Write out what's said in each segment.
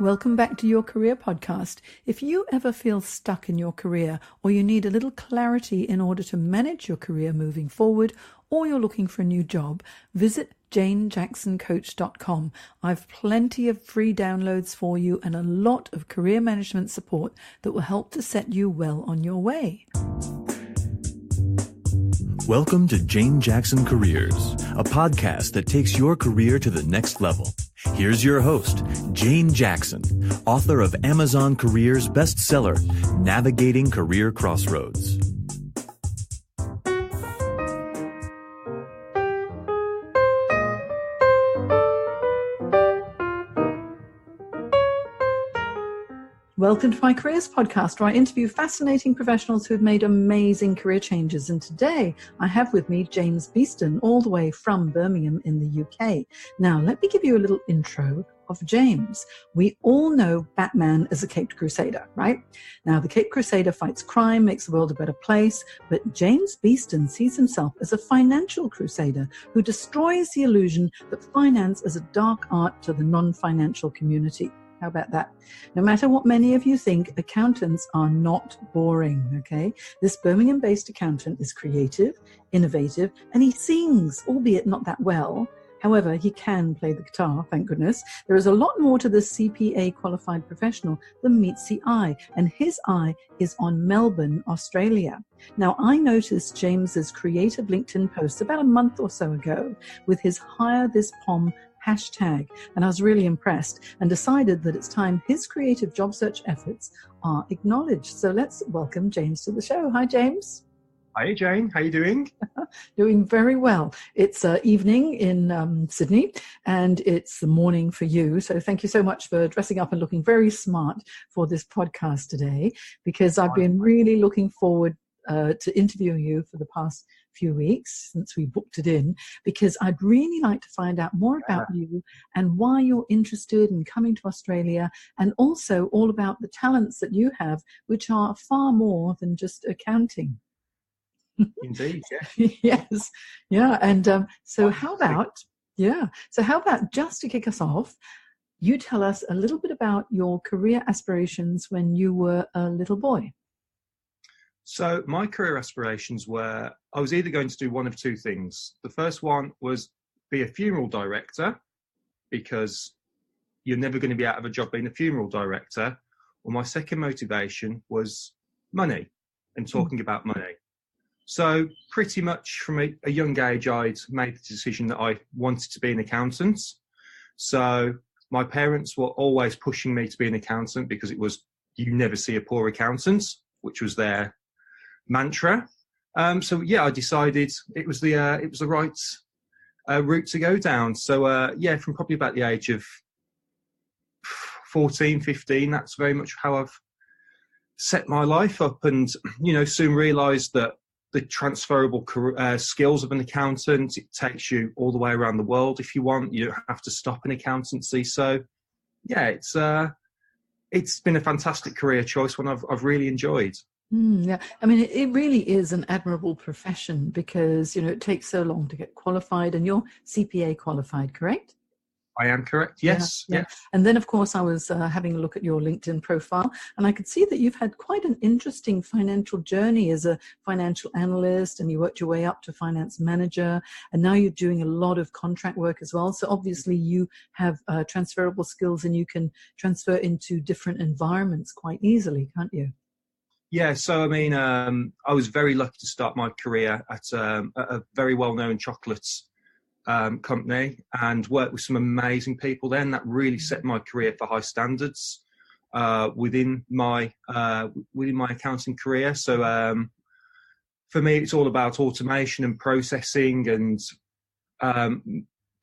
Welcome back to Your Career Podcast. If you ever feel stuck in your career or you need a little clarity in order to manage your career moving forward, or you're looking for a new job, visit janejacksoncoach.com. I've plenty of free downloads for you and a lot of career management support that will help to set you well on your way. Welcome to Jane Jackson Careers, a podcast that takes your career to the next level. Here's your host, Jane Jackson, author of Amazon Careers bestseller, Navigating Career Crossroads. Welcome to my Careers Podcast, where I interview fascinating professionals who have made amazing career changes. And today I have with me James Beeston, all the way from Birmingham in the UK. Now, let me give you a little intro of James. We all know Batman as a Caped Crusader, right? Now, the Caped Crusader fights crime, makes the world a better place, but James Beeston sees himself as a financial crusader who destroys the illusion that finance is a dark art to the non-financial community. How about that? No matter what many of you think, accountants are not boring, okay? This Birmingham-based accountant is creative, innovative, and he sings, albeit not that well. However, he can play the guitar, thank goodness. There is a lot more to this CPA qualified professional than meets the eye, and his eye is on Melbourne, Australia. Now, I noticed James's creative LinkedIn post about a month or so ago with his Hire This POM hashtag, and I was really impressed and decided that it's time his creative job search efforts are acknowledged. So let's welcome James to the show. Hi, James. Hi, Jane. How are you doing? Doing very well. It's evening in Sydney, and it's the morning for you. So thank you so much for dressing up and looking very smart for this podcast today, because I've been really looking forward to interviewing you for the past few weeks since we booked it in, because I'd really like to find out more about you and why you're interested in coming to Australia, and also all about the talents that you have, which are far more than just accounting. Indeed, yeah. Yes, yeah. And so how about just to kick us off, you tell us a little bit about your career aspirations when you were a little boy. So my career aspirations were, I was either going to do one of two things. The first one was be a funeral director, because you're never going to be out of a job being a funeral director. Or my second motivation was money and talking about money. So pretty much from a young age, I'd made the decision that I wanted to be an accountant. So my parents were always pushing me to be an accountant, because it was, you never see a poor accountant, which was their mantra. So yeah, I decided it was the right route to go down. So from probably about the age of 14, 15, that's very much how I've set my life up, and soon realised that the transferable skills of an accountant, it takes you all the way around the world if you want. You don't have to stop in accountancy. So yeah, it's been a fantastic career choice, one I've really enjoyed. Yeah, I mean, it really is an admirable profession, because, it takes so long to get qualified, and you're CPA qualified, correct? I am correct, yes. Yeah. And then, of course, I was having a look at your LinkedIn profile, and I could see that you've had quite an interesting financial journey as a financial analyst, and you worked your way up to finance manager, and now you're doing a lot of contract work as well. So obviously you have transferable skills, and you can transfer into different environments quite easily, can't you? Yeah, so I mean, I was very lucky to start my career at a very well-known chocolates company, and worked with some amazing people then. That really set my career for high standards within my accounting career. So for me, it's all about automation and processing, and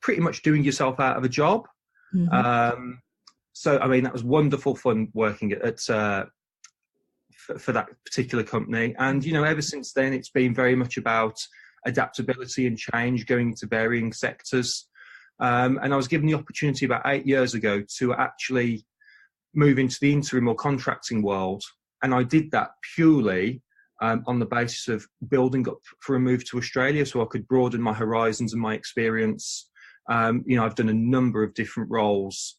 pretty much doing yourself out of a job. Mm-hmm. So I mean, that was wonderful fun working at for that particular company. And, ever since then, it's been very much about adaptability and change, going into varying sectors. And I was given the opportunity about 8 years ago to actually move into the interim or contracting world. And I did that purely on the basis of building up for a move to Australia, so I could broaden my horizons and my experience. I've done a number of different roles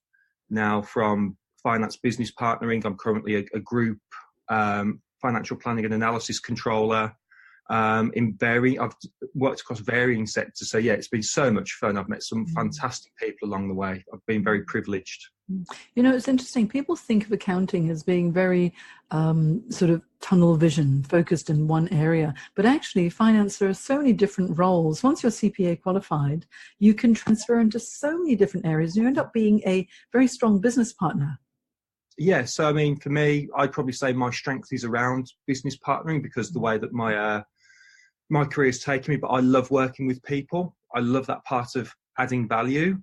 now, from finance business partnering. I'm currently a group financial planning and analysis controller. I've worked across varying sectors. So yeah, it's been so much fun. I've met some fantastic people along the way. I've been very privileged. You know, it's interesting. People think of accounting as being very sort of tunnel vision, focused in one area. But actually, finance, there are so many different roles. Once you're CPA qualified, you can transfer into so many different areas. You end up being a very strong business partner. Yeah, so I mean, for me, I'd probably say my strength is around business partnering because the way that my career has taken me. But I love working with people. I love that part of adding value.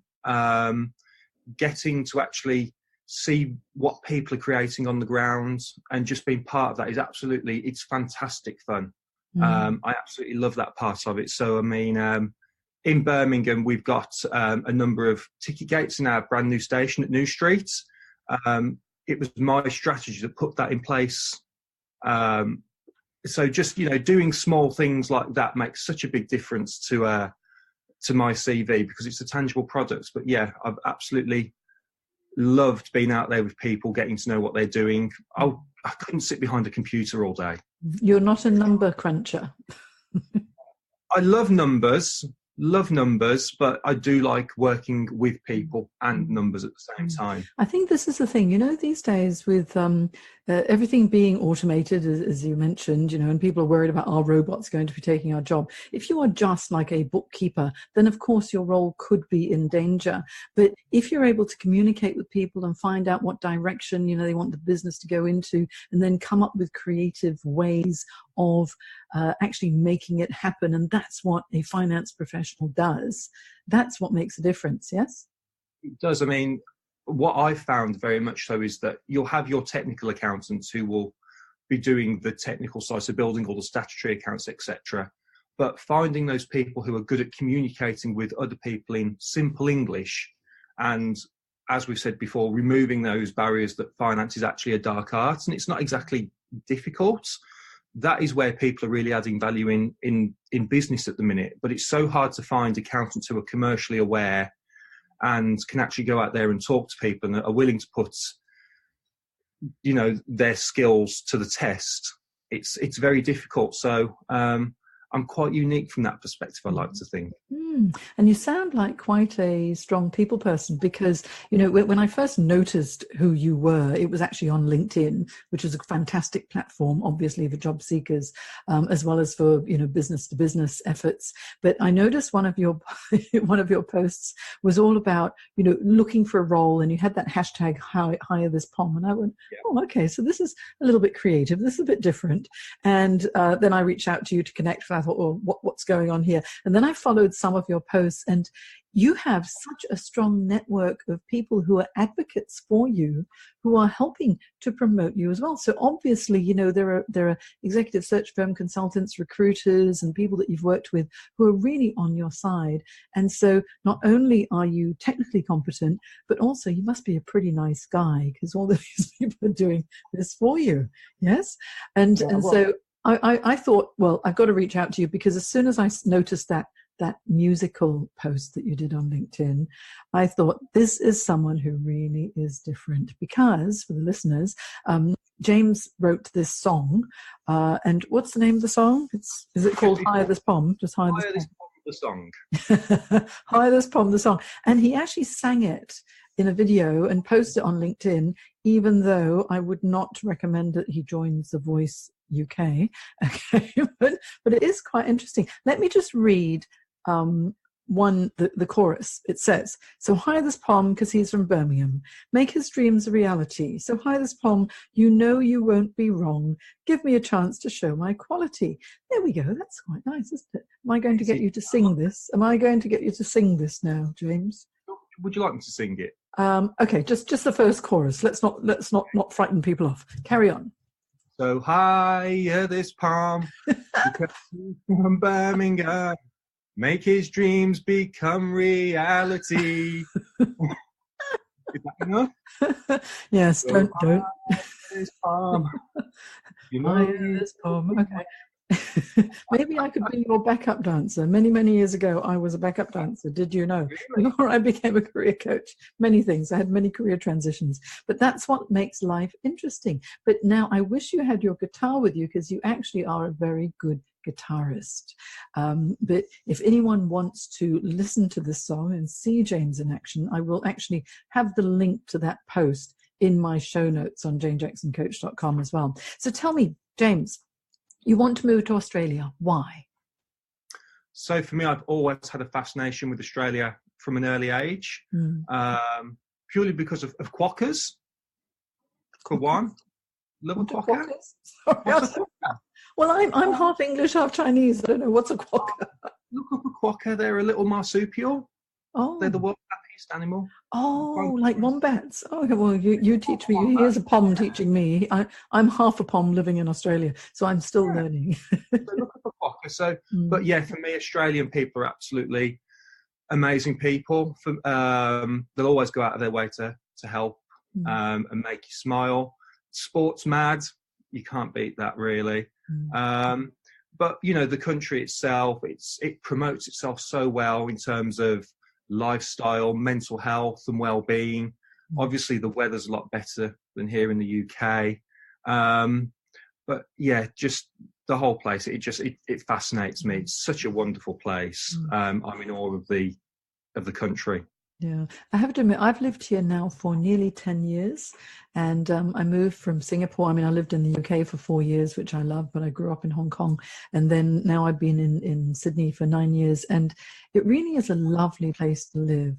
Getting to actually see what people are creating on the ground and just being part of that is it's fantastic fun. I absolutely love that part of it. So, I mean, in Birmingham, we've got a number of ticket gates in our brand new station at New Street. It was my strategy to put that in place. So just, doing small things like that makes such a big difference to my CV because it's a tangible product. But yeah, I've absolutely loved being out there with people, getting to know what they're doing. I couldn't sit behind a computer all day. You're not a number cruncher. I love numbers, but I do like working with people and numbers at the same time. I think this is the thing, these days with everything being automated, as you mentioned, and people are worried about our robots going to be taking our job. If you are just like a bookkeeper, then of course your role could be in danger. But if you're able to communicate with people and find out what direction, they want the business to go into, and then come up with creative ways of actually making it happen, and that's what a finance professional does. That's what makes a difference, yes? It does. I mean, what I've found very much so is that you'll have your technical accountants who will be doing the technical side, so building all the statutory accounts, etc. But finding those people who are good at communicating with other people in simple English, and as we've said before, removing those barriers that finance is actually a dark art and it's not exactly difficult. That is where people are really adding value in business at the minute. But it's so hard to find accountants who are commercially aware and can actually go out there and talk to people and are willing to put, their skills to the test. It's very difficult. So I'm quite unique from that perspective, I like to think. And you sound like quite a strong people person because, when I first noticed who you were, it was actually on LinkedIn, which is a fantastic platform, obviously, for job seekers, as well as for, business to business efforts. But I noticed one of your posts was all about, looking for a role, and you had that hashtag hire this POM. And I went, oh, okay, so this is a little bit creative. This is a bit different. And then I reached out to you to connect. I thought, oh, what's going on here? And then I followed some of your posts, and you have such a strong network of people who are advocates for you, who are helping to promote you as well. So obviously, there are executive search firm consultants, recruiters, and people that you've worked with who are really on your side. And so not only are you technically competent, but also you must be a pretty nice guy because all of these people are doing this for you. Yes. So I thought, well, I've got to reach out to you because as soon as I noticed that musical post that you did on LinkedIn, I thought this is someone who really is different because, for the listeners, James wrote this song. And what's the name of the song? Is it called Hire This POM? Just Hire This POM, the song. Hire This POM, the song. And he actually sang it in a video and posted it on LinkedIn, even though I would not recommend that he joins The Voice UK. Okay, but it is quite interesting. Let me just read the chorus. It says, so hire this POM because he's from Birmingham. Make his dreams a reality. So hire this POM, you won't be wrong. Give me a chance to show my quality. There we go. That's quite nice, isn't it? Am I going to get you to sing this? Am I going to get you to sing this now, James? Would you like me to sing it? Okay, just the first chorus. Let's not frighten people off. Carry on. So hire this POM because he's from Birmingham. Make his dreams become reality. Is that enough? Yes, so don't. Hire this POM. Hire this POM. Okay. Maybe I could be your backup dancer. Many, many years ago, I was a backup dancer. Did you know? Really? Before I became a career coach, many things. I had many career transitions. But that's what makes life interesting. But now I wish you had your guitar with you, because you actually are a very good guitarist. But if anyone wants to listen to this song and see James in action, I will actually have the link to that post in my show notes on janejacksoncoach.com as well. So tell me, James, you want to move to Australia. Why? So for me, I've always had a fascination with Australia from an early age, purely because of quokkas. For one, love a quokka. Sorry, well, I'm half English, half Chinese. I don't know. What's a quokka? Look up a quokka. They're a little marsupial. Oh. They're the world's happiest animal. Oh, like wombats. Oh, well, you teach me. Here's a pom teaching me. I'm half a pom living in Australia, so I'm still learning. So look up a quokka. So, but yeah, for me, Australian people are absolutely amazing people. They'll always go out of their way to help and make you smile. Sports mad. You can't beat that, really. But you know, the country itself, it promotes itself so well in terms of lifestyle, mental health and well-being. Obviously the weather's a lot better than here in the UK, but yeah, just the whole place, it fascinates me. It's such a wonderful place. I'm in awe of the country. Yeah, I have to admit, I've lived here now for nearly 10 years, and I moved from Singapore. I mean, I lived in the UK for 4 years, which I love, but I grew up in Hong Kong, and then now I've been in Sydney for 9 years, and it really is a lovely place to live.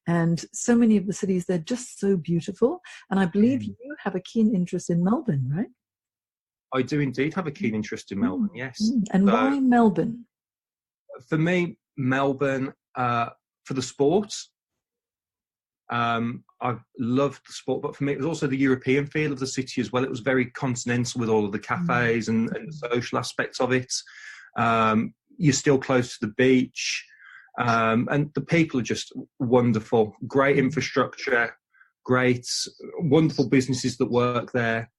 And so many of the cities, they're just so beautiful, and I believe you have a keen interest in Melbourne, right? I do indeed have a keen interest in Melbourne, yes. And why Melbourne? For me, Melbourne, for the sports. I've loved the sport, but for me, it was also the European feel of the city as well. It was very continental with all of the cafes and the social aspects of it. You're still close to the beach, and the people are just wonderful. Great infrastructure, wonderful businesses that work there.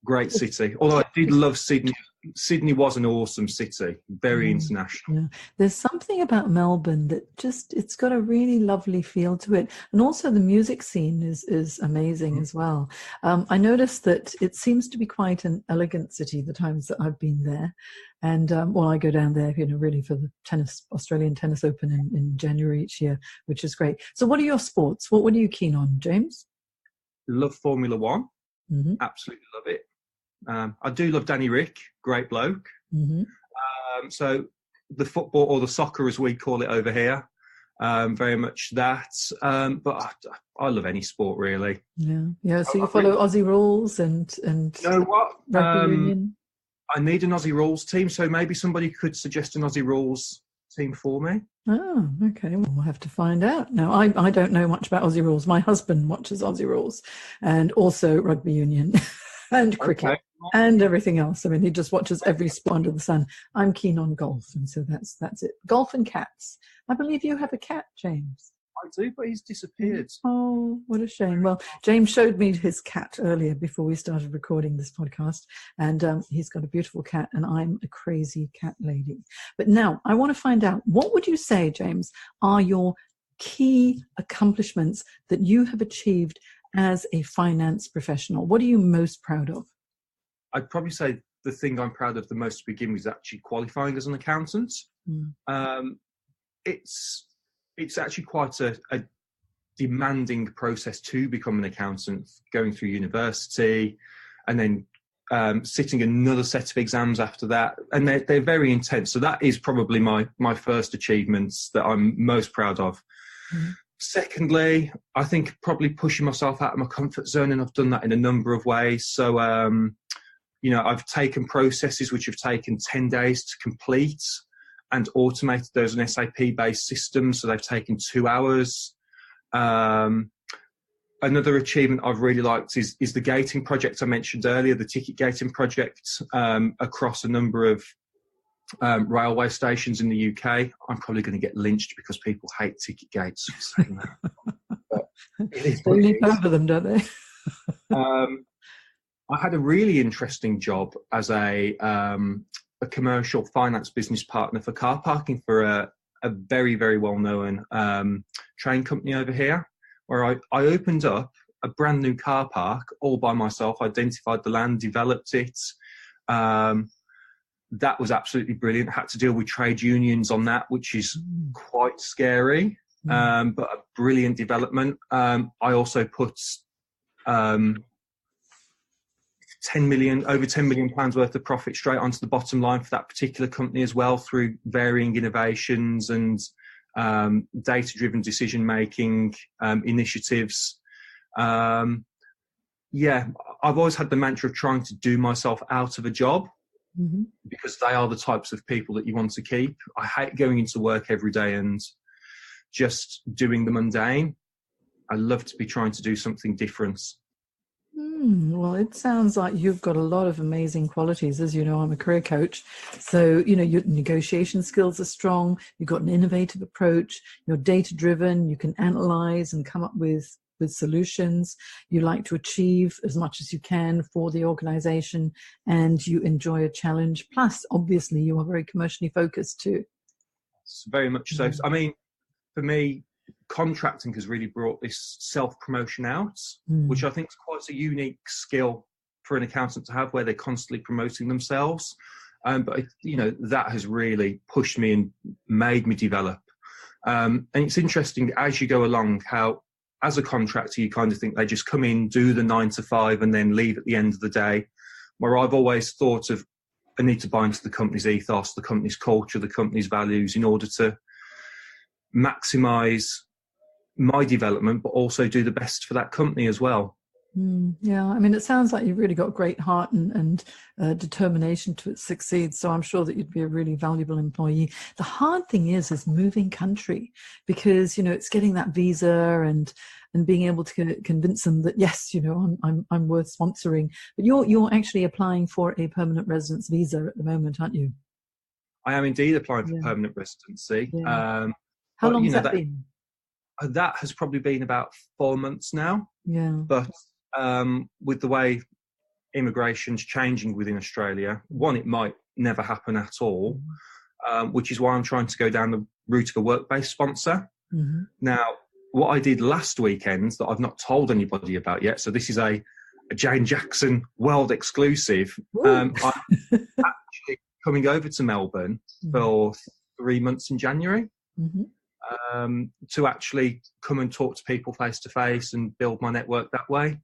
Great city. Although I did love Sydney. Sydney was an awesome city, very international. Yeah. There's something about Melbourne that it's got a really lovely feel to it. And also the music scene is amazing as well. I noticed that it seems to be quite an elegant city the times that I've been there. And I go down there, really for the Australian Tennis Open in January each year, which is great. So what are your sports? What are you keen on, James? Love Formula One. Absolutely love it. I do love Danny Rick, great bloke. So the football, or the soccer as we call it over here, very much that. But I love any sport, really. Yeah. So you follow Aussie rules and you know what? Rugby union? I need an Aussie rules team, so maybe somebody could suggest an Aussie rules team for me. Oh, okay. Well, we'll have to find out. Now, I don't know much about Aussie rules. My husband watches Aussie rules and also rugby union and cricket and everything else. I mean, he just watches every sport under the sun. I'm keen on golf, and so that's it. Golf and cats. I believe you have a cat, James. I do, but he's disappeared. Oh, what a shame. Well, James showed me his cat earlier before we started recording this podcast, and he's got a beautiful cat, and I'm a crazy cat lady. But now I want to find out, what would you say, James, are your key accomplishments that you have achieved as a finance professional? What are you most proud of? I'd probably say the thing I'm proud of the most to begin with is actually qualifying as an accountant. It's actually quite a demanding process to become an accountant, going through university and then sitting another set of exams after that. And they're very intense. So that is probably my first achievements that I'm most proud of. Secondly, I think probably pushing myself out of my comfort zone, and I've done that in a number of ways. So, I've taken processes which have taken 10 days to complete and automated those in SAP-based systems, so they've taken 2 hours. Another achievement I've really liked is the gating project I mentioned earlier, the ticket gating project across a number of railway stations in the UK. I'm probably going to get lynched because people hate ticket gates for saying that. They leap over them, don't they? I had a really interesting job as a a commercial finance business partner for car parking for a very, very well-known train company over here, where I opened up a brand new car park all by myself, identified the land, developed it. That was absolutely brilliant. Had to deal with trade unions on that, which is quite scary, but a brilliant development. I also put over 10 million pounds worth of profit straight onto the bottom line for that particular company as well, through varying innovations and data-driven decision-making initiatives. I've always had the mantra of trying to do myself out of a job, because they are the types of people that you want to keep. I hate going into work every day and just doing the mundane. I love to be trying to do something different. Well, it sounds like you've got a lot of amazing qualities. As you know, I'm a career coach. So, your negotiation skills are strong. You've got an innovative approach. You're data-driven. You can analyze and come up with solutions. You like to achieve as much as you can for the organization, and you enjoy a challenge. Plus, obviously, you are very commercially focused too. It's very much so. I mean, for me, contracting has really brought this self-promotion out, which I think is quite a unique skill for an accountant to have, where they're constantly promoting themselves. But that has really pushed me and made me develop. And it's interesting as you go along how, as a contractor, you kind of think they just come in, do the 9 to 5 and then leave at the end of the day, where I've always thought of, I need to buy into the company's ethos, the company's culture, the company's values, in order to maximise my development, but also do the best for that company as well. Yeah, I mean, it sounds like you've really got great heart and determination to succeed. So I'm sure that you'd be a really valuable employee. The hard thing is moving country, because it's getting that visa and being able to convince them that yes, I'm worth sponsoring. But you're actually applying for a permanent residence visa at the moment, aren't you? I am indeed applying for permanent residency. Yeah. How long has that been? That has probably been about 4 months now. Yeah. But with the way immigration's changing within Australia, one, it might never happen at all, which is why I'm trying to go down the route of a work-based sponsor. Now, what I did last weekend that I've not told anybody about yet, so this is a Jane Jackson world exclusive. I'm actually coming over to Melbourne for 3 months in January. To actually come and talk to people face to face and build my network that way.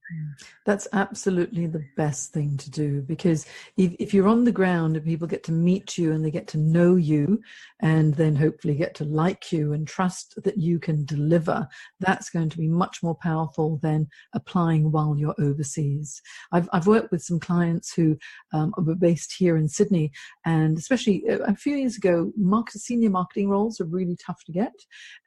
That's absolutely the best thing to do, because if you're on the ground and people get to meet you and they get to know you and then hopefully get to like you and trust that you can deliver, that's going to be much more powerful than applying while you're overseas. I've worked with some clients who are based here in Sydney, and especially a few years ago, senior marketing roles are really tough to get.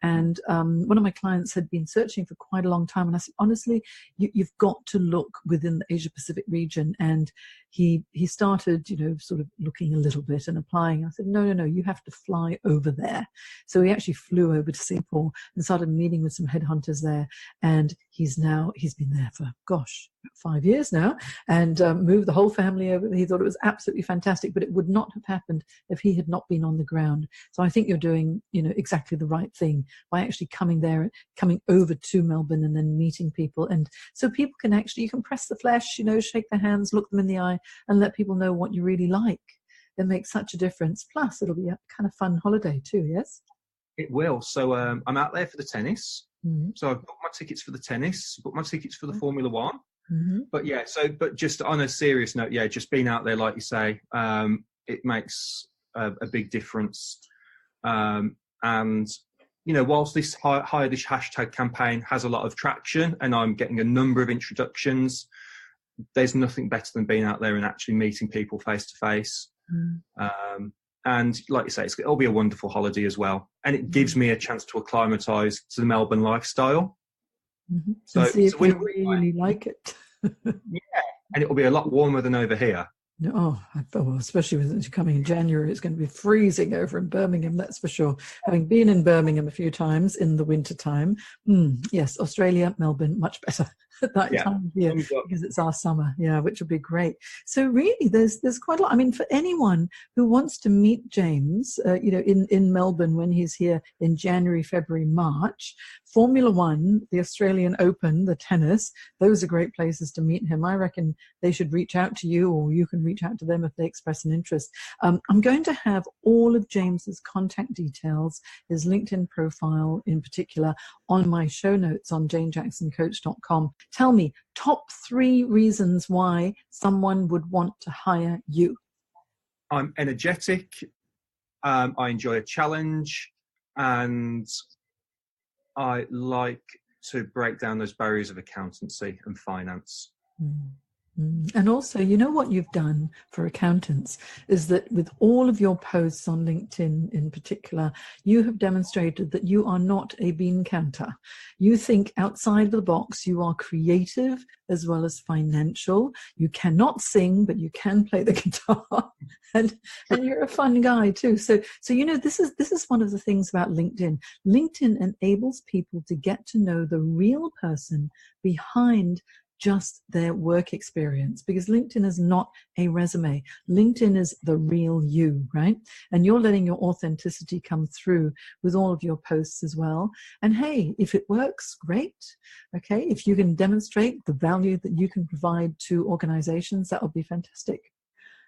And one of my clients had been searching for quite a long time, and I said, honestly, you've got to look within the Asia Pacific region. And he started, sort of looking a little bit and applying. I said, no, you have to fly over there. So he actually flew over to Singapore and started meeting with some headhunters there. And he's been there for, 5 years now, and moved the whole family over. He thought it was absolutely fantastic, but it would not have happened if he had not been on the ground. So I think you're doing, exactly the right thing by actually coming over to Melbourne and then meeting people. And so people can you can press the flesh, shake their hands, look them in the eye, and let people know what you really like. It makes such a difference. Plus, it'll be a kind of fun holiday too, yes? It will. So I'm out there for the tennis. So I've booked my tickets for the tennis, booked my tickets for the Formula One. But but just on a serious note, just being out there, like you say, it makes a big difference. And, whilst this Hire This hashtag campaign has a lot of traction and I'm getting a number of introductions, there's nothing better than being out there and actually meeting people face to face. And like you say, it'll be a wonderful holiday as well. And it gives me a chance to acclimatise to the Melbourne lifestyle. So and see if you really like it. And it'll be a lot warmer than over here. Especially with coming in January, it's going to be freezing over in Birmingham, that's for sure. Having been in Birmingham a few times in the winter time, yes, Australia, Melbourne, much better. at that time of year because it's our summer, which will be great. So really, there's quite a lot. I mean, for anyone who wants to meet James, in Melbourne when he's here in January, February, March, Formula One, the Australian Open, the tennis, those are great places to meet him. I reckon they should reach out to you, or you can reach out to them if they express an interest. I'm going to have all of James's contact details, his LinkedIn profile in particular, on my show notes on janejacksoncoach.com. Tell me, top 3 reasons why someone would want to hire you. I'm energetic, I enjoy a challenge, and I like to break down those barriers of accountancy and finance. And also, you know what you've done for accountants is that with all of your posts on LinkedIn in particular, you have demonstrated that you are not a bean counter. You think outside the box. You are creative as well as financial. You cannot sing, but you can play the guitar, and you're a fun guy too. So this is one of the things about LinkedIn. LinkedIn enables people to get to know the real person behind just their work experience, because LinkedIn is not a resume. LinkedIn is the real you, right? And you're letting your authenticity come through with all of your posts as well. And hey, if it works, great. Okay, if you can demonstrate the value that you can provide to organizations, that would be fantastic.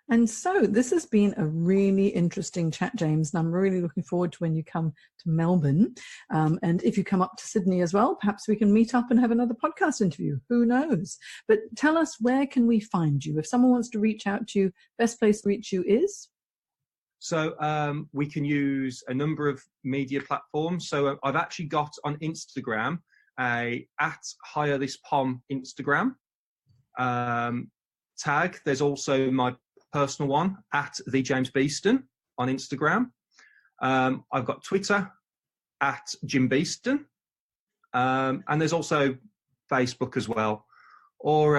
And so this has been a really interesting chat, James, and I'm really looking forward to when you come to Melbourne. And if you come up to Sydney as well, perhaps we can meet up and have another podcast interview. Who knows? But tell us, where can we find you? If someone wants to reach out to you, best place to reach you is? So we can use a number of media platforms. So I've actually got on Instagram @HireThisPom Instagram tag. There's also my personal one @the James Beeston on Instagram. I've got Twitter @Jim Beeston, and there's also Facebook as well, or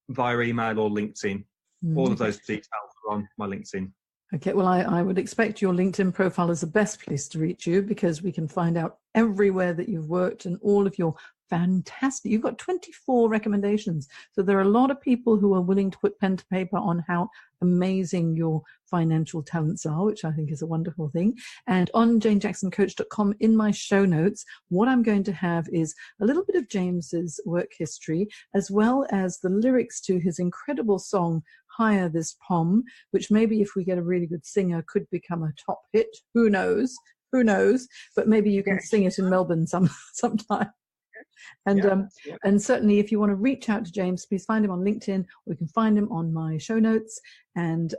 via email or LinkedIn. All of those details are on my LinkedIn. Okay, well, I would expect your LinkedIn profile is the best place to reach you, because we can find out everywhere that you've worked and all of your fantastic. You've got 24 recommendations. So there are a lot of people who are willing to put pen to paper on how amazing your financial talents are, which I think is a wonderful thing. And on janejacksoncoach.com, in my show notes, what I'm going to have is a little bit of James's work history, as well as the lyrics to his incredible song, Hire This Pom, which maybe if we get a really good singer could become a top hit. Who knows? Who knows? But maybe you can sing it in Melbourne sometime. And certainly if you want to reach out to James, please find him on LinkedIn, or you can find him on my show notes. And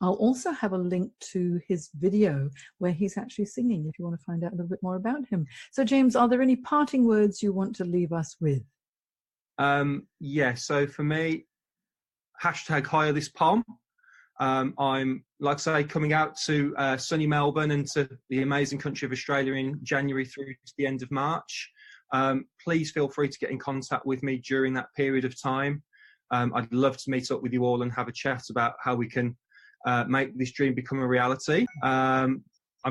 I'll also have a link to his video where he's actually singing if you want to find out a little bit more about him. So James, are there any parting words you want to leave us with? So for me, #HireThisPom. I'm, like I say, coming out to sunny Melbourne and to the amazing country of Australia in January through to the end of March. Please feel free to get in contact with me during that period of time. I'd love to meet up with you all and have a chat about how we can make this dream become a reality. I'm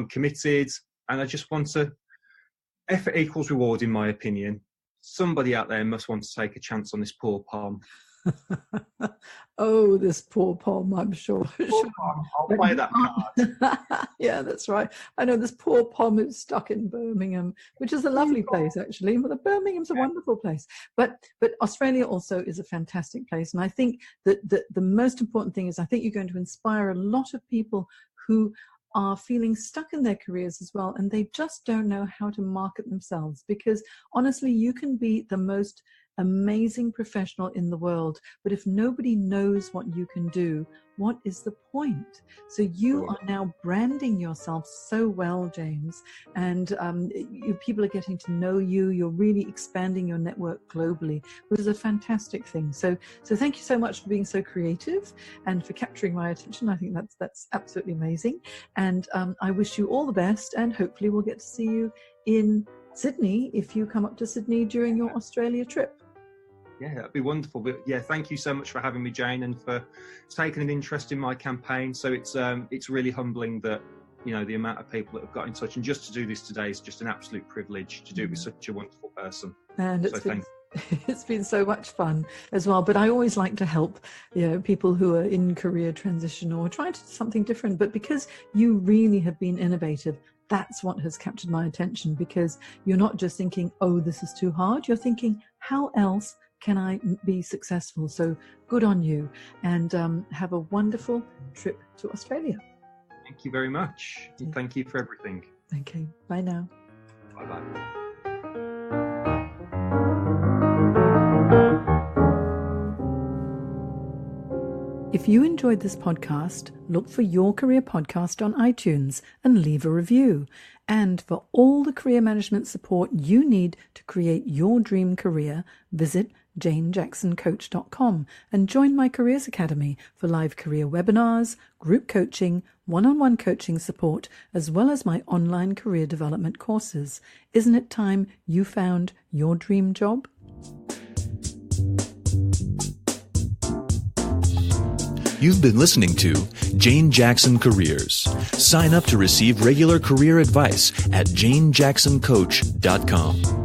committed, and I just want to, effort equals reward in my opinion. Somebody out there must want to take a chance on this poor Pom. Oh, this poor Pom, I'm sure. I'll play that card. Yeah, that's right. I know this poor Pom is stuck in Birmingham, which is a lovely place, actually. Well, Birmingham's a wonderful place. But Australia also is a fantastic place. And I think that the most important thing is, I think you're going to inspire a lot of people who are feeling stuck in their careers as well, and they just don't know how to market themselves. Because honestly, you can be the most amazing professional in the world, but if nobody knows what you can do, what is the point? So you are now branding yourself so well, James, and people are getting to know you. You're really expanding your network globally, which is a fantastic thing. So thank you so much for being so creative and for capturing my attention. I think that's absolutely amazing, and I wish you all the best, and hopefully we'll get to see you in Sydney if you come up to Sydney during your Australia trip. Yeah, that'd be wonderful. But yeah, thank you so much for having me, Jane, and for taking an interest in my campaign. So it's really humbling that, the amount of people that have got in touch, and just to do this today is just an absolute privilege to do it with such a wonderful person. And so thank you. It's been so much fun as well. But I always like to help, people who are in career transition or trying to do something different. But because you really have been innovative, that's what has captured my attention, because you're not just thinking, oh, this is too hard. You're thinking, how else can I be successful? So good on you, and have a wonderful trip to Australia. Thank you very much. And thank you for everything. Okay. Bye now. Bye-bye. If you enjoyed this podcast, look for Your Career Podcast on iTunes and leave a review. And for all the career management support you need to create your dream career, visit janejacksoncoach.com and join my Careers Academy for live career webinars, group coaching, one-on-one coaching support, as well as my online career development courses. Isn't it time you found your dream job? You've been listening to Jane Jackson Careers. Sign up to receive regular career advice at janejacksoncoach.com.